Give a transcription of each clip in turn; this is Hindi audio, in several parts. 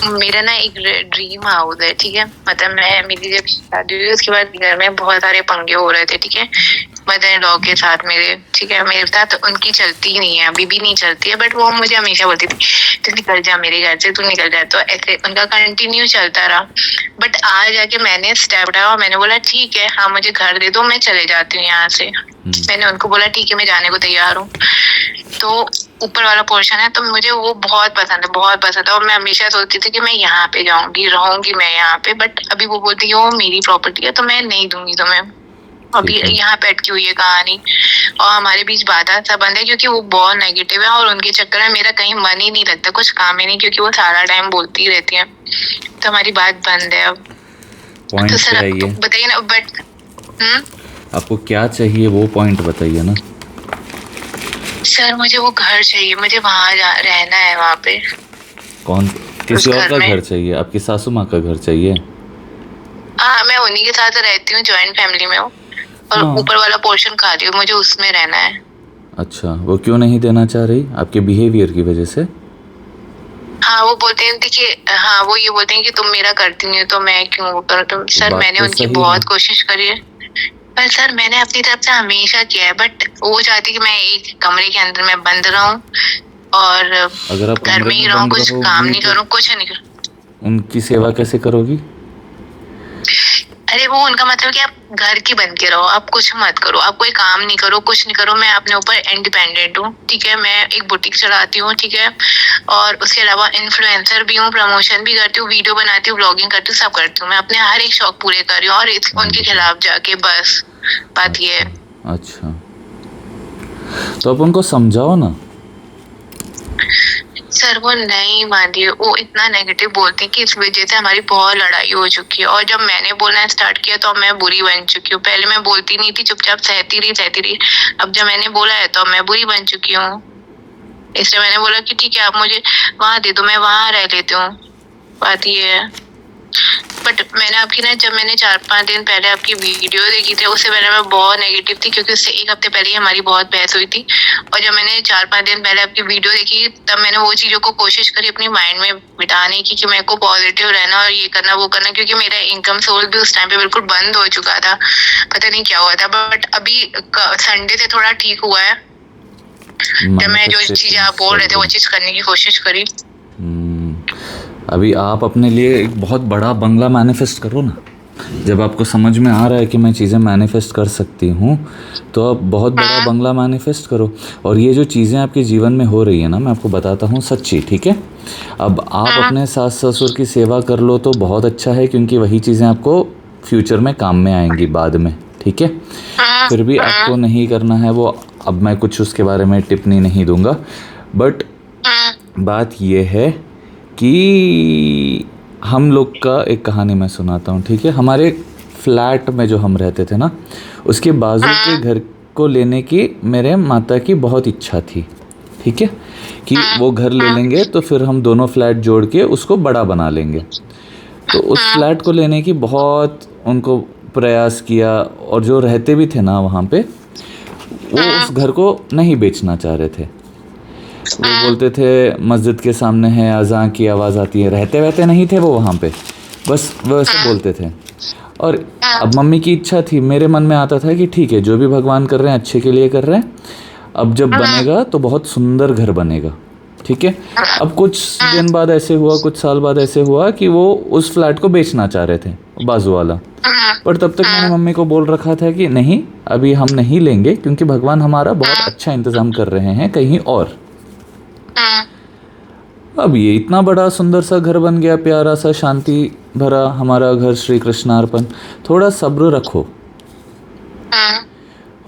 मेरा ना एक ड्रीम हाउस है, ठीक है। मतलब मैं मेरी जब शादी हुई उसके बाद घर में बहुत सारे पंगे हो रहे थे, ठीक है। मदर इन लॉ के साथ मेरे, ठीक है। मेरे साथ उनकी चलती ही नहीं है, अभी भी नहीं चलती है, बट वो मुझे हमेशा बोलती थी तू निकल जा मेरे घर से, तू निकल जा। तो ऐसे उनका कंटिन्यू चलता रहा। बट आज जाके मैंने स्टेप उठाया और मैंने बोला ठीक है, हाँ मुझे घर दे दो, मैं चले जाती हूँ यहाँ से। मैंने उनको बोला ठीक है, मैं जाने को तैयार हूँ। तो ऊपर वाला पोर्शन है, तो मुझे वो बहुत पसंद है, बहुत पसंद है। और मैं हमेशा सोचती थी कि मैं यहाँ पे जाऊंगी, रहूंगी मैं यहाँ पे। बट अभी वो बोलती है वो मेरी प्रॉपर्टी है, तो मैं नहीं दूंगी तुम्हें। अभी यहाँ पे अटकी हुई है कहानी। और हमारे बीच बाधा सा बंद है क्योंकि वो बहुत नेगेटिव है और उनके चक्कर में मेरा कहीं मन ही नहीं लगता, कुछ काम ही नहीं, क्योंकि वो सारा टाइम बोलती रहती है। तो हमारी बात बंद है अब। पॉइंट तो सर चाहिए बताइए ना। बट आपको क्या चाहिए वो पॉइंट बताइए ना। सर मुझे वो घर चाहिए, मुझे वहाँ रहना है वहाँ पे। कौन, किसी और का घर चाहिए? आपकी सासू माँ का घर चाहिए? हाँ, मैं उन्हीं के साथ रहती हूँ, जॉइंट फैमिली में हूँ। और ऊपर वाला पोर्शन खाती हूँ, मुझे उसमें रहना है। अच्छा, वो क्यों नहीं देना चाह रही? आपके बिहेवियर की वजह से? हाँ, वो बोलते हैं कि हाँ वो ये बोलते हैं कि तुम मेरा करती नहीं हो तो मैं क्यों वो करूँ। तो सर मैंने उनकी बहुत कोशिश करी है, पर सर मैंने अपनी तरफ से हमेशा किया है। बट वो चाहती कि मैं एक कमरे के अंदर में बंद रहूं और अगर आप घर में ही रहूं, कुछ काम नहीं करूं, कुछ नहीं करूं। उनकी सेवा कैसे करोगी? अरे वो उनका मतलब कि आप घर की बन के रहो, आप कुछ मत करो, आप कोई काम नहीं करो, कुछ नहीं करो। मैं अपने ऊपर इंडिपेंडेंट हूँ, ठीक है। मैं एक बुटीक चलाती हूँ, ठीक है। और उसके अलावा इन्फ्लुएंसर भी हूँ, प्रमोशन भी करती हूँ, वीडियो बनाती हूँ, ब्लॉगिंग करती हूँ, सब करती हूँ। मैं अपने हर एक शौक पूरे कर रही हूँ और उनके खिलाफ जाके बस बात ये है। अच्छा, तो आप उनको समझाओ ना। सर वो नहीं मानती, वो इतना नेगेटिव बोलती है कि इस वजह से हमारी बहुत लड़ाई हो चुकी है। और जब मैंने बोलना स्टार्ट किया तो मैं बुरी बन चुकी हूँ। पहले मैं बोलती नहीं थी, चुपचाप सहती रही। अब जब मैंने बोला है तो मैं बुरी बन चुकी हूँ। इसलिए मैंने बोला कि ठीक है आप मुझे वहां दे दो, मैं वहां रह लेती हूँ। बात ये है। बट मैंने आपकी ना, जब मैंने 4-5 दिन पहले आपकी वीडियो देखी थी, उससे पहले मैं बहुत नेगेटिव थी क्योंकि उससे एक हफ्ते पहले ही हमारी बहुत बहस हुई थी। और जब मैंने 4-5 दिन पहले आपकी वीडियो देखी तब मैंने वो चीजों को कोशिश करी अपनी माइंड में बिठाने की कि मेरे को पॉजिटिव रहना और ये करना वो करना, क्योंकि मेरा इनकम सोर्स भी उस टाइम पे बिल्कुल बंद हो चुका था, पता नहीं क्या हुआ था। बट अभी संडे से थोड़ा ठीक हुआ है, जब मैं जो चीज आप बोल रहे थे वो चीज करने की कोशिश करी। अभी आप अपने लिए एक बहुत बड़ा बंगला मैनिफेस्ट करो ना। जब आपको समझ में आ रहा है कि मैं चीज़ें मैनिफेस्ट कर सकती हूँ, तो आप बहुत बड़ा बंगला मैनिफेस्ट करो। और ये जो चीज़ें आपके जीवन में हो रही है ना, मैं आपको बताता हूँ सच्ची, ठीक है। अब आप अपने सास ससुर की सेवा कर लो तो बहुत अच्छा है, क्योंकि वही चीज़ें आपको फ्यूचर में काम में आएंगी बाद में, ठीक है। फिर भी आपको नहीं करना है वो, अब मैं कुछ उसके बारे में टिप्पणी नहीं दूंगा। बट बात ये है कि हम लोग का एक कहानी मैं सुनाता हूँ, ठीक है। हमारे फ्लैट में जो हम रहते थे ना, उसके बाजू के घर को लेने की मेरे माता की बहुत इच्छा थी, ठीक है, कि वो घर ले लेंगे तो फिर हम दोनों फ्लैट जोड़ के उसको बड़ा बना लेंगे। तो उस फ्लैट को लेने की बहुत उनको प्रयास किया, और जो रहते भी थे ना वहाँ पे, वो उस घर को नहीं बेचना चाह रहे थे। वो बोलते थे मस्जिद के सामने है, अज़ान की आवाज़ आती है, रहते वहते नहीं थे वो वहाँ पे, बस वैसे बोलते थे। और अब मम्मी की इच्छा थी, मेरे मन में आता था कि ठीक है जो भी भगवान कर रहे हैं अच्छे के लिए कर रहे हैं, अब जब बनेगा तो बहुत सुंदर घर बनेगा, ठीक है। अब कुछ दिन बाद ऐसे हुआ, कुछ साल बाद ऐसे हुआ कि वो उस फ्लैट को बेचना चाह रहे थे, बाजू वाला। पर तब तक मैंने मम्मी को बोल रखा था कि नहीं, अभी हम नहीं लेंगे, क्योंकि भगवान हमारा बहुत अच्छा इंतज़ाम कर रहे हैं कहीं और। अब ये इतना बड़ा सुंदर सा घर बन गया, प्यारा सा शांति भरा हमारा घर, श्री कृष्णार्पण। थोड़ा सब्र रखो,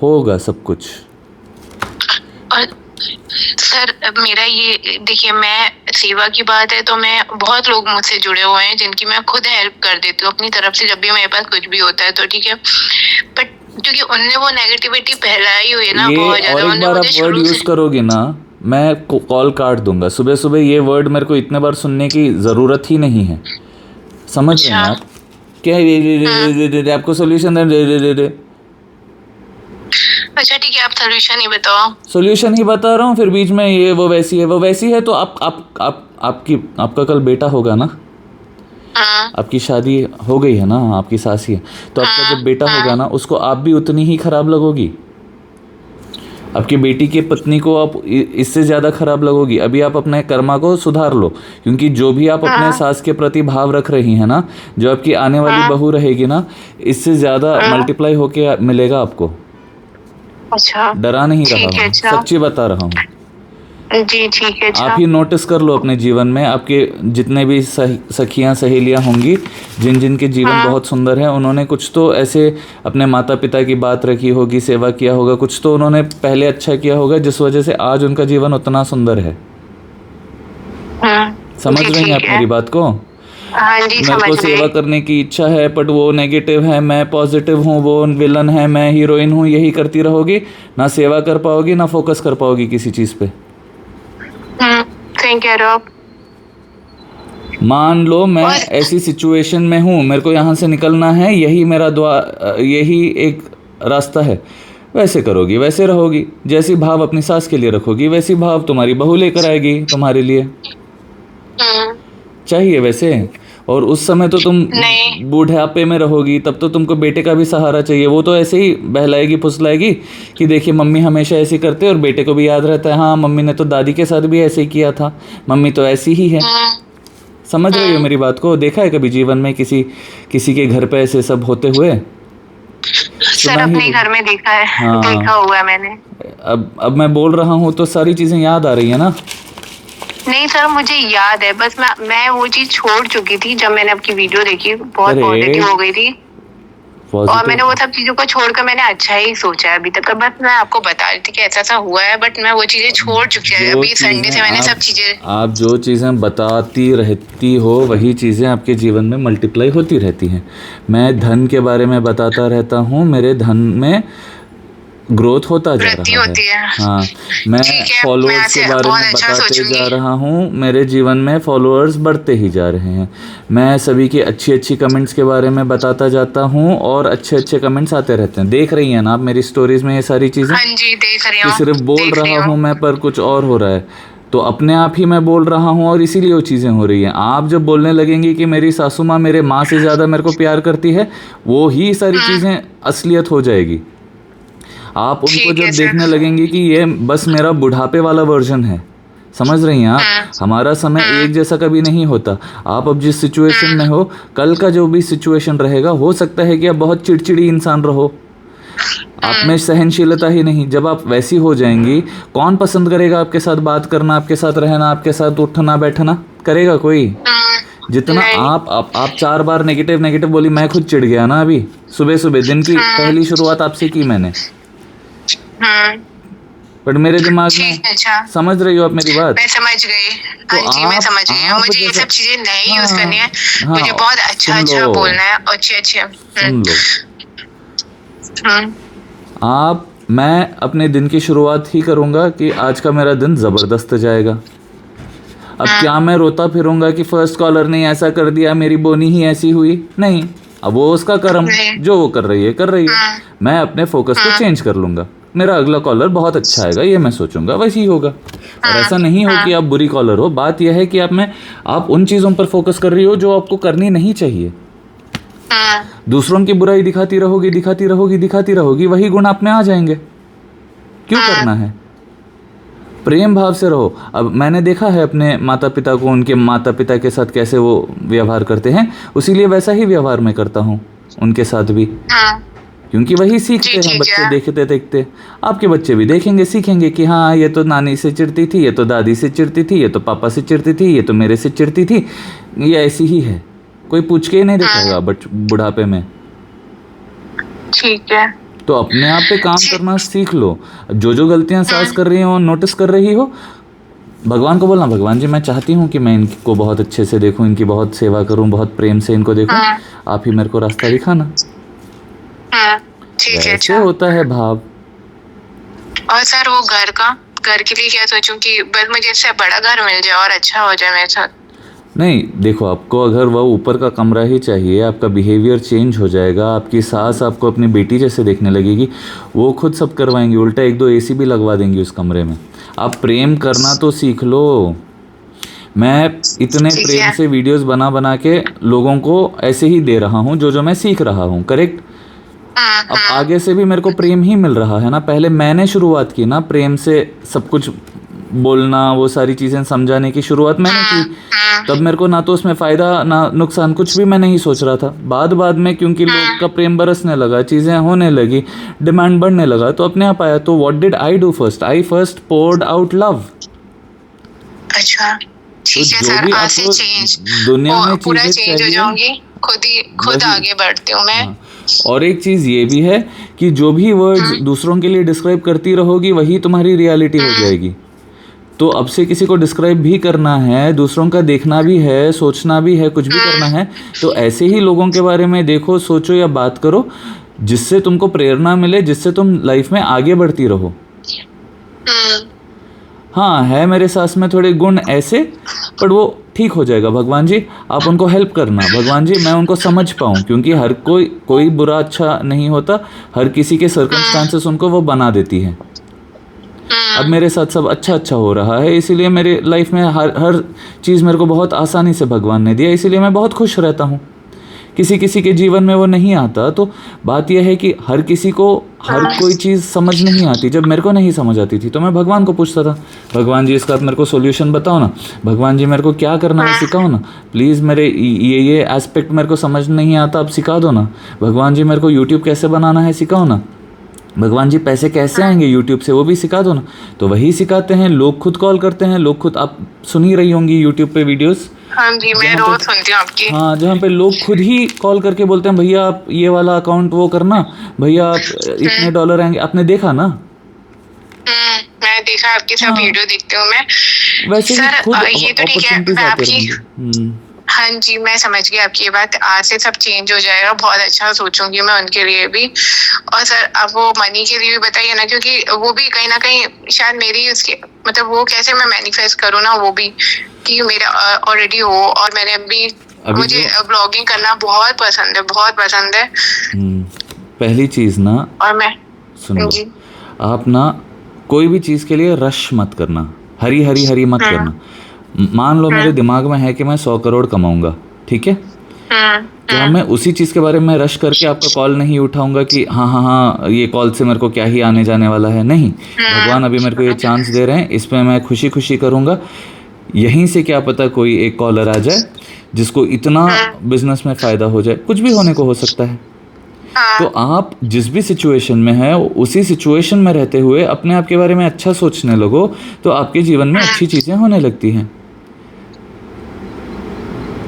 होगा सब कुछ। और सर मेरा ये देखिए, मैं सेवा की बात है तो मैं, बहुत लोग मुझसे जुड़े हुए हैं जिनकी मैं खुद हेल्प कर देती हूँ अपनी तरफ से, जब भी मेरे पास कुछ भी होता है तो, ठीक है। बट क्योंकि उनने वो नेगेटिविटी फैलाई हुई है ना बहुत ज्यादा, और एक बार आप वर्ड यूज करोगे ना, मैं कॉल काट दूंगा। सुबह सुबह ये वर्ड मेरे को इतने बार सुनने की ज़रूरत ही नहीं है, समझ रहे हैं आप? क्या है आपको सोल्यूशन दे। अच्छा ठीक है, आप सोल्यूशन ही बताओ। सोल्यूशन ही बता रहा हूँ, फिर बीच में ये वो वैसी है, वो वैसी है, तो आपका कल बेटा होगा ना? हाँ आपकी शादी हो गई है ना, आपकी सास ही है, तो आपका जब बेटा होगा ना, उसको आप भी उतनी ही खराब लगोगी। आपकी बेटी की पत्नी को आप इससे ज़्यादा खराब लगोगी। अभी आप अपने कर्मा को सुधार लो, क्योंकि जो भी आप अपने सास के प्रति भाव रख रही हैं ना, जो आपकी आने वाली बहू रहेगी ना, इससे ज़्यादा मल्टीप्लाई होके मिलेगा आपको। अच्छा डरा नहीं रहा ठीक है। हूँ, अच्छा सच्ची बता रहा हूँ। जी ठीक है। आप अच्छा ही नोटिस कर लो अपने जीवन में, आपके जितने भी सखियां सहेलियां होंगी, जिन जिन के जीवन बहुत सुंदर है, उन्होंने कुछ तो ऐसे अपने माता पिता की बात रखी होगी, सेवा किया होगा, कुछ तो उन्होंने पहले अच्छा किया होगा, जिस वजह से आज उनका जीवन उतना सुंदर है। समझ जी रही हैं आप ठीक है। मेरी बात को? हाँ जी मेरे को समझ सेवा गई। करने की इच्छा है, बट वो नेगेटिव है, मैं पॉजिटिव हूँ, वो विलन है, मैं हीरोइन हूँ, यही करती रहोगी, ना सेवा कर पाओगी, ना फोकस कर पाओगी किसी चीज़ पे। सही कह रहे हो आप। मान लो मैं और ऐसी सिचुएशन में हूँ, मेरे को यहाँ से निकलना है, यही मेरा यही एक रास्ता है। वैसे करोगी, वैसे रहोगी। जैसी भाव अपनी सास के लिए रखोगी, वैसी भाव तुम्हारी बहू लेकर आएगी तुम्हारे लिए। चाहिए वैसे। और उस समय तो तुम नहीं बूढ़ापे में रहोगी, तब तो तुमको बेटे का भी सहारा चाहिए। वो तो ऐसे ही बहलाएगी फुसलाएगी कि देखिए मम्मी हमेशा ऐसे करते, और बेटे को भी याद रहता है, हाँ मम्मी ने तो दादी के साथ भी ऐसे ही किया था, मम्मी तो ऐसी ही है। समझ रही हो मेरी बात को? देखा है कभी जीवन में किसी के घर पे ऐसे सब होते हुए? सर सुना ही अपने घर में देखा है। हाँ। देखा हुआ है मैंने। अब मैं बोल रहा हूँ तो सारी चीज़ें याद आ रही है ना? नहीं सर मुझे याद है, बस मैं वो चीज छोड़ चुकी थी जब मैंने आपकी वीडियो देखी, बहुत अरे पॉजिटिव हो गई थी। और मैंने पॉजिटिव। वो सब चीजों को छोड़कर मैंने अच्छा ही सोचा है अभी तक। बस मैं आपको बता रही थी कि ऐसा ऐसा हुआ है, बट मैं वो चीजें छोड़ चुकी है। जो अभी संडे से मैंने सब आप चीजें आप जो चीज़ें बताती रहती हो, वही चीज़ें आपके जीवन में मल्टीप्लाई होती रहती हैं। मैं धन के बारे में बताता रहता हूँ, मेरे धन में ग्रोथ होता जा वृद्धि रहा है। होती है। हाँ, मैं ठीक है, मैं फॉलोअर्स के ऐसे बारे बहुत में अच्छा बताते सोचूंगी। जा रहा हूँ, मेरे जीवन में फॉलोअर्स बढ़ते ही जा रहे हैं। मैं सभी की अच्छी अच्छी कमेंट्स के बारे में बताता जाता हूँ, और अच्छे अच्छे कमेंट्स आते रहते हैं। देख रही हैं ना आप मेरी स्टोरीज में ये सारी चीज़ें? हाँ जी देख रही कि हूँ। सिर्फ बोल देख रही रहा हूँ हूँ। मैं, पर कुछ और हो रहा है। तो अपने आप ही मैं बोल रहा हूँ, और इसीलिए वो चीज़ें हो रही हैं। आप जब बोलने लगेंगी कि मेरी सासू माँ मेरे माँ से ज़्यादा मेरे को प्यार करती है, वो ही सारी चीज़ें असलियत हो जाएगी। आप उनको ठीक है जब सर। देखने लगेंगी कि ये बस मेरा बुढ़ापे वाला वर्जन है। समझ रही हैं आप? हमारा समय एक जैसा कभी नहीं होता। आप अब जिस सिचुएशन में हो, कल का जो भी सिचुएशन रहेगा, हो सकता है कि आप बहुत चिड़चिड़ी इंसान रहो, आप में सहनशीलता ही नहीं। जब आप वैसी हो जाएंगी, कौन पसंद करेगा आपके साथ बात करना, आपके साथ रहना, आपके साथ उठना बैठना? करेगा कोई? जितना नहीं। आप 4 बार नेगेटिव नेगेटिव बोली, मैं खुद चिढ़ गया ना अभी। सुबह सुबह दिन की पहली शुरुआत आपसे की मैंने, बट मेरे दिमाग में, ठीक है। अच्छा समझ रही हो आप मेरी बात? मैं समझ गई। तो हाँ जी मैं समझ गई। आप मुझे ये जैसे, सब चीजें नहीं यूज हाँ करनी है। हाँ, मुझे बहुत अच्छा सुन अच्छा लो, बोलना है, अच्छे अच्छे। सुन लो। हम्म। मैं अपने दिन की शुरुआत ही करूँगा कि आज का मेरा दिन ज़बरदस्त जाएगा। अब क्या मैं रोता फिरूंगा कि फर्स्ट कॉलर ने ऐसा कर दिया, मेरी बोनी ही ऐसी हुई? नहीं। अब वो उसका कर्म, नहीं। जो वो कर रही है कर रही है। मैं अपने फोकस को चेंज कर लूँगा। मेरा अगला कॉलर बहुत अच्छा आएगा, ये मैं सोचूंगा, वैसे ही होगा। और ऐसा नहीं हो कि आप बुरी कॉलर हो। बात यह है कि आप उन चीज़ों पर फोकस कर रही हो जो आपको करनी नहीं चाहिए। दूसरों की बुराई दिखाती रहोगी, दिखाती रहोगी, दिखाती रहोगी, वही गुण आप में आ जाएंगे। क्यों करना है? प्रेम भाव से रहो। अब मैंने देखा है अपने माता पिता को, उनके माता पिता के साथ कैसे वो व्यवहार करते हैं, उसीलिए वैसा ही व्यवहार मैं करता हूँ उनके साथ भी, क्योंकि वही सीखते हैं बच्चे देखते देखते। आपके बच्चे भी देखेंगे, सीखेंगे कि हाँ ये तो नानी से चिढ़ती थी, ये तो दादी से चिढ़ती थी, ये तो पापा से चिढ़ती थी, ये तो मेरे से चिढ़ती थी, ये ऐसी ही है। कोई पूछ के ही नहीं देखेगा बट बुढ़ापे में। ठीक है। तो अपने आप पे काम करना सीख लो। जो जो गलतियां सास कर रही हो, नोटिस कर रही हो, भगवान को बोलना, भगवान जी मैं चाहती हूँ कि मैं इनको बहुत अच्छे से देखूँ, इनकी बहुत सेवा करूँ, बहुत प्रेम से इनको देखूँ, आप ही मेरे को रास्ता दिखाना। ठीक है। ऐसे होता है भाव। और सर वो घर के लिए क्या सोचूं कि बस मुझे इससे बड़ा घर मिल जाए और अच्छा हो जाए मेरे साथ? नहीं, देखो, आपको अगर वह ऊपर का कमरा ही चाहिए, आपका बिहेवियर चेंज हो जाएगा, आपकी सास आपको अपनी बेटी जैसे देखने लगेगी, वो खुद सब करवाएंगी, उल्टा 1-2 एसी भी लगवा देंगी उस कमरे में। आप प्रेम करना तो सीख लो। मैं इतने ठीक प्रेम है। से वीडियोस बना बना के लोगों को ऐसे ही दे रहा हूँ जो जो मैं सीख रहा हूँ, करेक्ट? अब आगे से भी मेरे को प्रेम ही मिल रहा है ना। पहले मैंने शुरुआत की ना प्रेम से, सब कुछ बोलना, वो सारी चीज़ें समझाने की शुरुआत मैंने की। तब मेरे को ना तो उसमें फ़ायदा ना नुकसान, कुछ भी मैं नहीं सोच रहा था। बाद बाद में क्योंकि लोग का प्रेम बरसने लगा, चीज़ें होने लगी, डिमांड बढ़ने लगा, तो अपने आप आया। तो what did I do first? I first poured out love. अच्छा तो ठीक है जो सर, भी आज से आपको चेंज दुनिया में पूरा चीज़ें चेंज हो चाहिए, जाऊंगी, खुद वही। आगे बढ़ती हूँ मैं। हाँ, और एक चीज़ ये भी है कि जो भी वर्ड्स दूसरों के लिए डिस्क्राइब करती रहोगी वही तुम्हारी रियलिटी हो जाएगी। तो अब से किसी को डिस्क्राइब भी करना है, दूसरों का देखना भी है, सोचना भी है, कुछ भी करना है, तो ऐसे ही लोगों के बारे में देखो, सोचो या बात करो जिससे तुमको प्रेरणा मिले, जिससे तुम लाइफ में आगे बढ़ती रहो। हाँ, है मेरे सास में थोड़े गुण ऐसे, पर वो ठीक हो जाएगा। भगवान जी आप उनको हेल्प करना, भगवान जी मैं उनको समझ पाऊँ, क्योंकि हर कोई बुरा अच्छा नहीं होता, हर किसी के सर्कमस्टांसेस उनको वो बना देती है। अब मेरे साथ सब अच्छा अच्छा हो रहा है, इसीलिए मेरे लाइफ में हर चीज़ मेरे को बहुत आसानी से भगवान ने दिया, इसीलिए मैं बहुत खुश रहता हूँ। किसी किसी के जीवन में वो नहीं आता। तो बात यह है कि हर किसी को हर कोई चीज़ समझ नहीं आती। जब मेरे को नहीं समझ आती थी तो मैं भगवान को पूछता था, भगवान जी इसका मेरे को सॉल्यूशन बताओ ना, भगवान जी मेरे को क्या करना है सिखाओ ना, प्लीज़ मेरे ये एस्पेक्ट मेरे को समझ नहीं आता, अब सिखा दो ना। भगवान जी मेरे को यूट्यूब कैसे बनाना है सिखाओ ना। भगवान जी पैसे कैसे आएंगे यूट्यूब से, वो भी सिखा दो ना। तो वही सिखाते हैं लोग, खुद कॉल करते हैं लोग, खुद आप सुन ही रही होंगी यूट्यूब पे वीडियोस। हाँ जी, मैं रोज सुनती हूँ आपकी। हाँ, जहाँ पे लोग खुद ही कॉल करके बोलते हैं भैया आप ये वाला अकाउंट वो करना, भैया आप इतने डॉलर आएंगे। आपने देखा ना? मैं देखा, आपकी सब वीडियो देखती हूँ मैं। वैसे ही सर खुद ये तो ठीक है, अपॉर्चुनिटीज मैं आते आपकी, रहेंगे। हाँ जी मैं समझ गई आपकी ये बात। आज से सब चेंज हो जाएगा, बहुत अच्छा सोचूंगी मैं उनके लिए भी। और सर आप वो मनी के लिए भी बताइए ना, क्योंकि वो भी कहीं ना कहीं शायद मेरी उसके मतलब वो कैसे मैं मैनिफेस्ट करूँ ना, वो भी कि मेरा ऑलरेडी हो। और मैंने अभी मुझे ब्लॉगिंग करना बहुत पसंद है, बहुत पसंद है। पहली चीज़ ना, और मैं सुन लो, आप ना कोई भी चीज़ के लिए रश मत करना, हरी हरी हरी मत करना। मान लो मेरे दिमाग में है कि मैं 100 करोड़ कमाऊंगा, ठीक है? क्या मैं उसी चीज़ के बारे में रश करके आपका कॉल नहीं उठाऊंगा कि हाँ हाँ हाँ ये कॉल से मेरे को क्या ही आने जाने वाला है? नहीं, भगवान अभी मेरे को ये चांस दे रहे हैं, इसमें मैं खुशी खुशी करूँगा। यहीं से क्या पता कोई एक कॉलर आ जाए जिसको इतना बिजनेस में फ़ायदा हो जाए, कुछ भी होने को हो सकता है। तो आप जिस भी सिचुएशन में है उसी सिचुएशन में रहते हुए अपने आप के बारे में अच्छा सोचने लगो, तो आपके जीवन में अच्छी चीज़ें होने लगती हैं।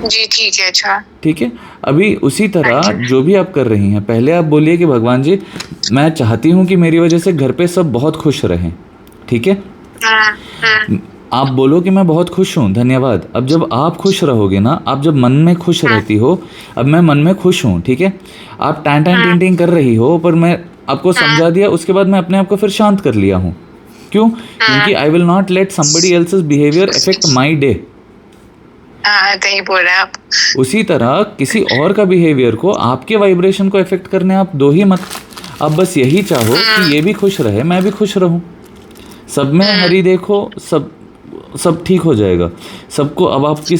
जी ठीक है। अच्छा ठीक है, अभी उसी तरह जो भी आप कर रही हैं, पहले आप बोलिए कि भगवान जी मैं चाहती हूँ कि मेरी वजह से घर पे सब बहुत खुश रहें, ठीक है? आप बोलो कि मैं बहुत खुश हूँ, धन्यवाद। अब जब आप खुश रहोगे ना, आप जब मन में खुश रहती हो, अब मैं मन में खुश हूँ, ठीक है? आप टैं टैं टिंग टिंग कर रही हो, पर मैं आपको समझा दिया, उसके बाद मैं अपने आप को फिर शांत कर लिया हूँ। क्यों? क्योंकि I will not let somebody else's behaviour affect my day. कहीं बोल रहे हैं आप। उसी तरह किसी और का बिहेवियर को, आपके वाइब्रेशन को इफेक्ट करने आप दो ही मत। आप बस यही चाहो कि ये भी खुश रहे, मैं भी खुश रहूं, सब में हरी देखो, सब ठीक हो जाएगा। सबको, अब आपकी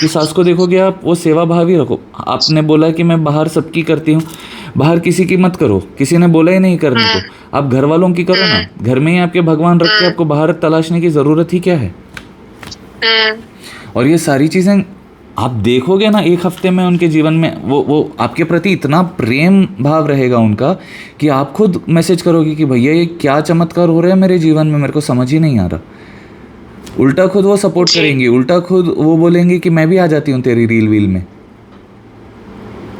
सास को देखोगे आप, वो सेवा भावी रखो। आपने बोला कि मैं बाहर सबकी करती हूँ, बाहर किसी की मत करो, किसी ने बोला ही नहीं करने को, आप घर वालों की करो ना। घर में ही आपके भगवान रख के आपको बाहर तलाशने की ज़रूरत ही क्या है? और ये सारी चीज़ें आप देखोगे ना, एक हफ्ते में उनके जीवन में वो आपके प्रति इतना प्रेम भाव रहेगा उनका कि आप खुद मैसेज करोगे कि भैया ये क्या चमत्कार हो रहा है मेरे जीवन में, मेरे को समझ ही नहीं आ रहा। उल्टा खुद वो सपोर्ट करेंगी, उल्टा खुद वो बोलेंगे कि मैं भी आ जाती हूँ तेरी रील वील में।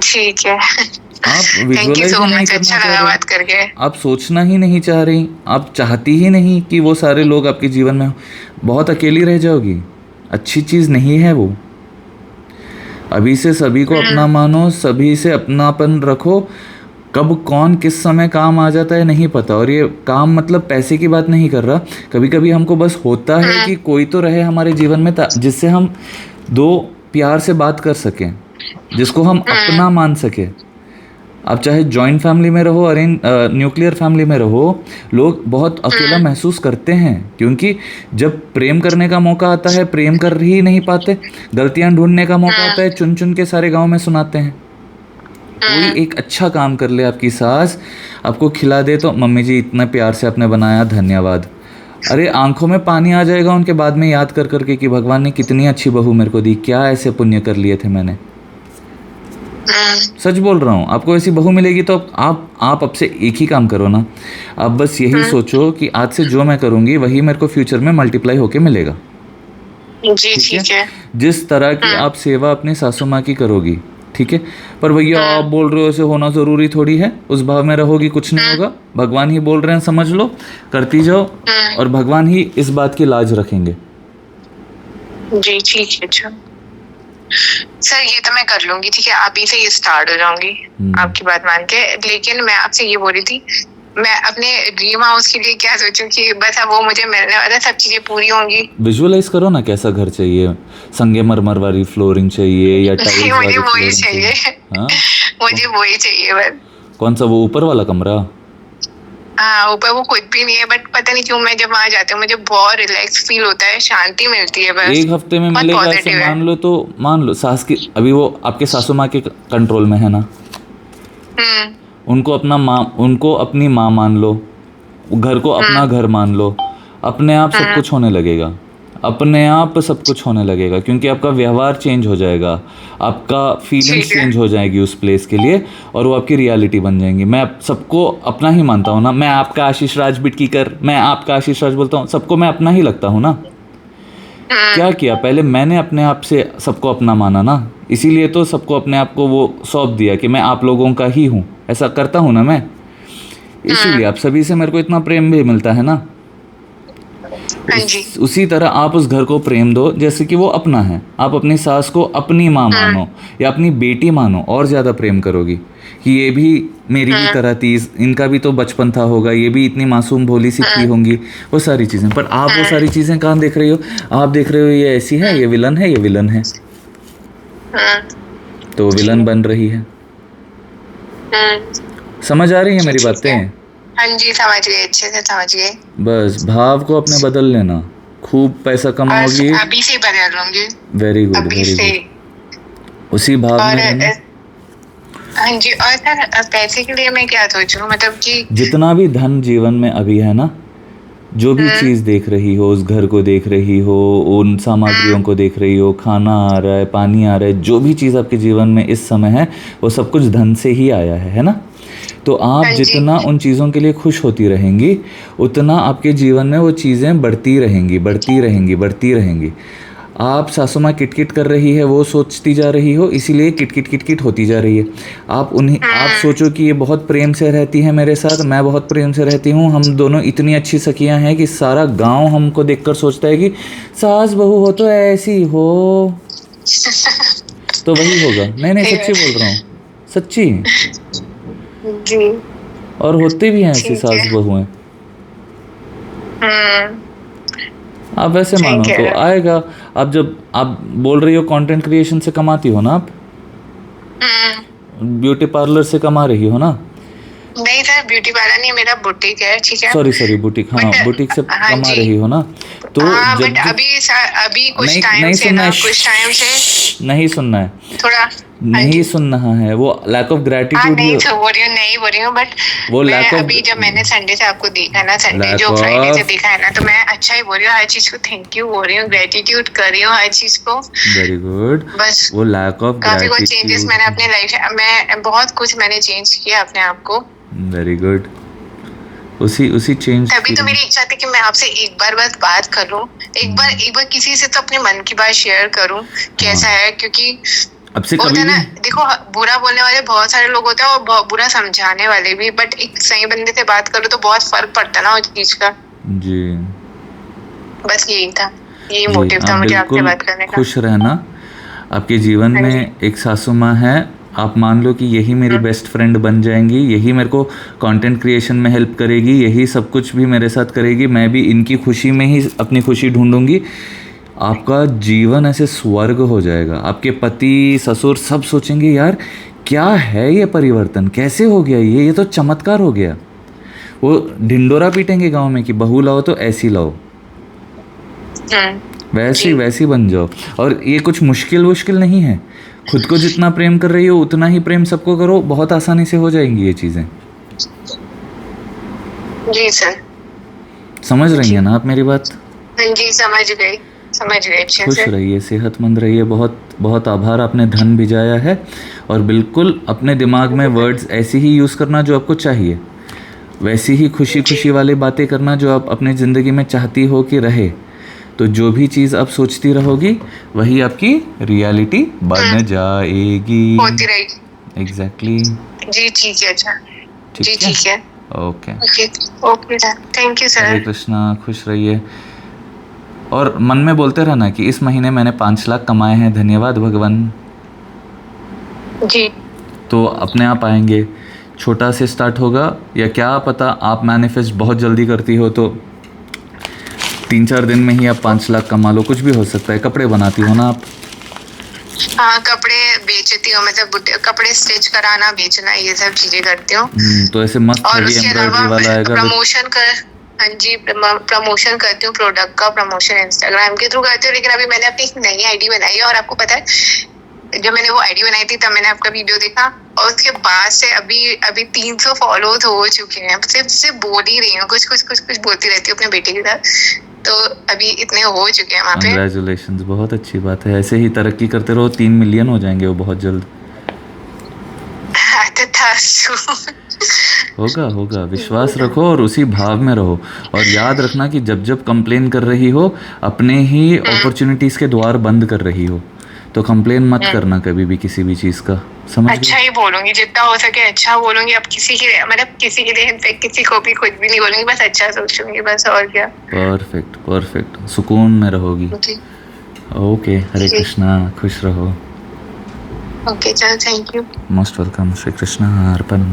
ठीक है, आप विजुअलाइज so नहीं करना चाह रही, बात करके। आप सोचना ही नहीं चाह रही, आप चाहती ही नहीं कि वो सारे लोग आपके जीवन में हो। बहुत अकेली रह जाओगी, अच्छी चीज़ नहीं है वो। अभी से सभी को अपना मानो, सभी से अपनापन रखो। कब कौन किस समय काम आ जाता है नहीं पता। और ये काम मतलब पैसे की बात नहीं कर रहा, कभी कभी हमको बस होता है कि कोई तो रहे हमारे जीवन में जिससे हम दो प्यार से बात कर सकें, जिसको हम अपना मान सके। आप चाहे जॉइंट फैमिली में रहो, अरेंज न्यूक्लियर फैमिली में रहो, लोग बहुत अकेला महसूस करते हैं, क्योंकि जब प्रेम करने का मौका आता है प्रेम कर ही नहीं पाते, गलतियां ढूंढने का मौका आता है चुन चुन के सारे गांव में सुनाते हैं। कोई एक अच्छा काम कर ले, आपकी सास आपको खिला दे तो मम्मी जी इतना प्यार से आपने बनाया, धन्यवाद। अरे आंखों में पानी आ जाएगा उनके बाद में याद कर करके कि भगवान ने कितनी अच्छी बहू मेरे को दी, क्या ऐसे पुण्य कर लिए थे मैंने। सच बोल रहा हूँ, आपको ऐसी बहू मिलेगी तो आप अब से एक ही काम करो ना, आप बस यही सोचो कि आज से जो मैं करूँगी वही मेरे को फ्यूचर में मल्टीप्लाई होके मिलेगा। जी ठीक है। जिस तरह की आप सेवा अपनी सासू माँ की करोगी, ठीक है, पर भैया आप बोल रहे हो ऐसे होना ज़रूरी थोड़ी है, उस भाव में रहोगी कुछ नहीं होगा, भगवान ही बोल रहे हैं समझ लो, करती जाओ और भगवान ही इस बात की लाज रखेंगे। जी ठीक है। अच्छा सर ये तो मैं कर लूंगी, ठीक है, अभी से ये स्टार्ट हो जाऊंगी आपकी बात मान के। लेकिन मैं आपसे ये बोल रही थी, मैं अपने ड्रीम हाउस के लिए क्या सोचूं कि बस अब वो मुझे मिलने वाला, सब चीजें पूरी होंगी। विजुअलाइज करो ना कैसा घर चाहिए, संगमरमर वाली फ्लोरिंग चाहिए या टाइल्स वाली मुझे वही फ्लोरिंग चाहिए। हाँ मुझे वही चाहिए बस। कौन सा, वो ऊपर वाला कमरा? हाँ ऊपर वो कुछ भी नहीं है, बट पता नहीं क्यों मैं जब वहाँ जाती हूँ मुझे बहुत रिलैक्स फील होता है, शांति मिलती है बस। एक हफ्ते में मिलेगा ऐसे मान लो, तो मान लो सास की, अभी वो आपके सासू माँ के कंट्रोल में है ना, उनको अपनी माँ मान लो, घर को अपना घर मान लो, अपने आप सब कुछ होने लगेगा, अपने आप सब कुछ होने लगेगा, क्योंकि आपका व्यवहार चेंज हो जाएगा, आपका फीलिंग्स चेंज हो जाएगी उस प्लेस के लिए, और वो आपकी रियलिटी बन जाएंगी। मैं सबको अपना ही मानता हूँ ना, मैं आपका आशीष राज बिटकीकर, मैं आपका आशीष राज बोलता हूँ, सबको मैं अपना ही लगता हूँ ना। क्या किया, पहले मैंने अपने आप से सबको अपना माना ना, इसीलिए तो सबको अपने आप को वो सौंप दिया कि मैं आप लोगों का ही हूँ, ऐसा करता हूँ ना मैं, इसीलिए आप सभी से मेरे को इतना प्रेम भी मिलता है ना। उसी तरह आप उस घर को प्रेम दो जैसे कि वो अपना है, आप अपनी सास को अपनी माँ मानो या अपनी बेटी मानो, और ज़्यादा प्रेम करोगी कि ये भी मेरी ही तरह थी, इनका भी तो बचपन था होगा, ये भी इतनी मासूम भोली सी थी होंगी, वो सारी चीज़ें। पर आप वो सारी चीज़ें कहाँ देख रही हो, आप देख रहे हो ये ऐसी है, ये विलन है, ये विलन है, तो विलन बन रही है। समझ आ रही है मेरी बातें? हाँ जी समझ गए, अच्छे से समझ गए। बस भाव को अपने बदल लेना, खूब पैसा कमाओगी, अभी से बदल लूंगी। वेरी गुड वेरी गुड, उसी भाव में रहना। हाँ जी, और सर पैसे के लिए मैं क्या सोचूं, मतलब कि जितना भी धन जीवन में अभी है ना, जो भी चीज़ देख रही हो, उस घर को देख रही हो, उन सामग्रियों को देख रही हो, खाना आ रहा है, पानी आ रहा है, जो भी चीज़ आपके जीवन में इस समय है वो सब कुछ धन से ही आया है ना। तो आप जितना उन चीज़ों के लिए खुश होती रहेंगी, उतना आपके जीवन में वो चीज़ें बढ़ती रहेंगी, बढ़ती रहेंगी, बढ़ती रहेंगी। आप सासू माँ किटकिट कर रही है, वो सोचती जा रही हो, इसीलिए किटकिट किटकिट होती जा रही है। आप सोचो कि ये बहुत प्रेम से रहती है मेरे साथ, मैं बहुत प्रेम से रहती हूँ, हम दोनों इतनी अच्छी सखियाँ हैं कि सारा गांव हमको देखकर सोचता है कि सास बहू हो तो ऐसी हो, तो वही होगा। नहीं सच्ची बोल रहा हूँ, सच्ची जी। और होते भी हैं ऐसी सास बहू हैं। आप वैसे मानो तो आएगा। आप जब आप बोल रही हो कंटेंट क्रिएशन से कमाती हो ना, आप ब्यूटी पार्लर से कमा रही हो ना? नहीं सर ब्यूटी पार्लर नहीं, मेरा बुटीक है, ठीक है। सॉरी बुटीक, हाँ बुटीक से कमा रही हो ना, तो जब अभी कुछ टाइम से नहीं सुनना है, थोड़ा नहीं सुनना है, वो लैक ऑफ ग्रेटिट्यूड नहीं बोल रही हूँ बट वो लैक ऑफ, अभी जब मैंने संडे से आपको देखा ना, संडे जो फ्राइडे से देखा है ना, तो मैं अच्छा ही बोल रही हूँ, हर चीज को थैंक यू बोल रही हूँ, ग्रेटिट्यूड कर रही हूँ हर चीज को। Very good. बस वो लैक ऑफ काफी कुछ चेंजेस मैंने अपने लाइफ में, बहुत कुछ मैंने चेंज किया अपने आप को। Very good. उसी चेंज, तभी तो मेरी इच्छा थी कि मैं आपसे एक बार बस बात करूं, एक बार किसी से तो अपने मन की बात शेयर करूं कैसा है, क्योंकि अब से कभी ना देखो बुरा बोलने वाले बहुत सारे लोग होते हैं और बुरा समझाने वाले भी, बट एक सही बंदे से बात करो तो बहुत फर्क पड़ता है ना उस चीज का। जी बस यही था, यही मोटिव था मुझे आपसे बात करने का। खुश रहना। आपके जीवन में एक सासू माँ है, आप मान लो कि यही मेरी बेस्ट फ्रेंड बन जाएंगी, यही मेरे को कंटेंट क्रिएशन में हेल्प करेगी, यही सब कुछ भी मेरे साथ करेगी, मैं भी इनकी खुशी में ही अपनी खुशी ढूंढूंगी। आपका जीवन ऐसे स्वर्ग हो जाएगा। आपके पति ससुर सब सोचेंगे यार क्या है ये परिवर्तन, कैसे हो गया ये तो चमत्कार हो गया। वो ढिंडोरा पीटेंगे गांव में कि बहू लाओ तो ऐसी लाओ, वैसी वैसी बन जाओ। और ये कुछ मुश्किल नहीं है। खुद को जितना प्रेम कर रही हो उतना ही प्रेम सबको करो, बहुत आसानी से हो जाएंगी ये चीज़ें। जी सर। समझ रही हैं ना आप मेरी बात? हाँ जी, समझ गई अच्छे खुश से। रहिए, सेहतमंद रहिए। बहुत बहुत आभार, आपने धन भिजाया है। और बिल्कुल अपने दिमाग में वर्ड्स ऐसे ही यूज़ करना जो आपको चाहिए, वैसी ही खुशी वाली बातें करना जो आप अपने ज़िंदगी में चाहती हो कि रहे। तो जो भी चीज़ आप सोचती रहोगी वही आपकी रियलिटी बन जाएगी। होती रहेगी। एग्जैक्टली। जी ठीक है। अच्छा जी ठीक है। Okay okay sir, thank you sir. Hare Krishna, खुश रहिए। और मन में बोलते रहना कि इस महीने मैंने 5 लाख कमाए हैं, धन्यवाद भगवान। जी। तो अपने आप आएंगे। छोटा से स्टार्ट होगा, या क्या पता आप मैनिफेस्ट बहुत जल्दी करती हो तो 3-4 दिन में ही आप 5 लाख कमा लो, कुछ भी हो सकता है। कपड़े बनाती हो ना आप? हाँ, कपड़े बेचती हूँ, मतलब कपड़े स्टिच कराना, बेचना, ये सब चीजें करती हूँ। तो ऐसे मस्त और हेवी उसके एम्ब्रॉयडरी वाला अलावा आएगा। प्रमोशन कर, हाँ जी, प्रमोशन करती हूँ, प्रोडक्ट का प्रमोशन इंस्टाग्राम के थ्रू करती हूँ। लेकिन अभी मैंने अपनी एक नई आईडी बनाई है, और आपको पता है जब मैंने वो आईडी बनाई थी तब मैंने आपका वीडियो देखा, और उसके बाद से अभी 300 फॉलोअर्स हो चुके हैं। सिर्फ बोल ही रही हूँ, कुछ बोलती रहती हूँ अपने बेटे के साथ, तो अभी इतने हो चुके हैं वहाँ पे। कंग्रेचुलेशंस, बहुत अच्छी बात है। ऐसे ही तरक्की करते रहो, 3 मिलियन हो जाएंगे वो बहुत जल्द। होगा, विश्वास रखो और उसी भाव में रहो। और याद रखना कि जब कंप्लेन कर रही हो, अपने ही अपॉर्चुनिटीज़ के द्वार बंद कर रही हो, तो कंप्लेन मत करना कभी भी किसी भी चीज़ का। समझ गए? अच्छा ही बोलूंगी, जितना हो सके अच्छा बोलूंगी। अब किसी के मतलब किसी के लिए इनफेक्ट किसी को भी कुछ भी नहीं बोलूंगी, बस अच्छा सोचूंगी, बस, और क्या। परफेक्ट, सुकून में रहोगी। ओके, हरे कृष्णा, खुश रहो। ओके चलो, thank you. Most welcome. Shri Krishna Arpan.